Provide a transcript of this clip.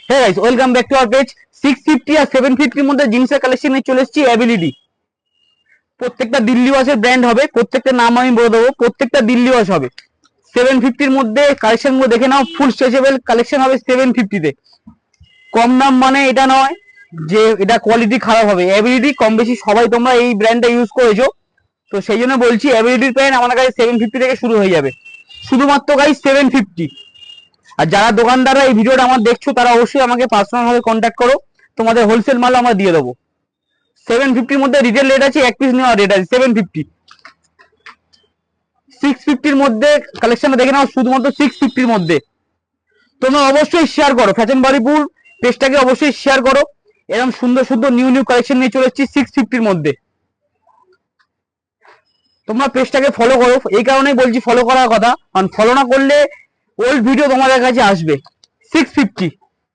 হ্যাঁ guys, welcome back to our page. 650 আর 750 এর মধ্যে জিন্সের কালেকশন নিয়ে চলে এসেছি অ্যাবিলিটি। প্রত্যেকটা দিল্লি ওয়াশের ব্র্যান্ড হবে, প্রত্যেকটা নাম আমি বলে দেবো, প্রত্যেকটা দিল্লি ওয়াশ হবে। 750 এর মধ্যে কালেকশন গুলো দেখে নাও, ফুল স্ট্রেচেবল কালেকশন হবে 750 তে। কম দাম মানে এটা নয় যে এটা কোয়ালিটি খারাপ হবে। অ্যাবিলিটি কম বেশি সবাই তোমরা এই ব্র্যান্ডটা ইউজ করেছো, তো সেই জন্য বলছি অ্যাবিলিটির প্যান্ট আমাদের কাছে 750 থেকে শুরু হয়ে যাবে, শুধুমাত্র গাইস 750। আর যারা দোকানদাররা এই ভিডিওটা আমার দেখছো তারা অবশ্যই আমাকে পার্সোনাল ভাবে কন্ট্যাক্ট করো, তোমাদের হোলসেল মাল আমরা দিয়ে দেবো। 750 মধ্যে রিটেল রেট আছে, এক পিস নেওয়া রেট আছে 750। 650 মধ্যে কালেকশনটা দেখে নাও, শুধুমাত্র 650 মধ্যে। তোমরা অবশ্যই শেয়ার করো, ফ্যাশন বাড়িপুর পেজটাকে অবশ্যই শেয়ার করো। এরকম সুন্দর সুন্দর নিউ নিউ কালেকশন নিয়ে চলে এসেছি 650 মধ্যে। তোমরা পেজটাকে ফলো করো, এই কারণেই বলছি ফলো করার কথা, কারণ ফলো না করলে ওল্ড ভিডিও তোমাদের কাছে আসবে। 650।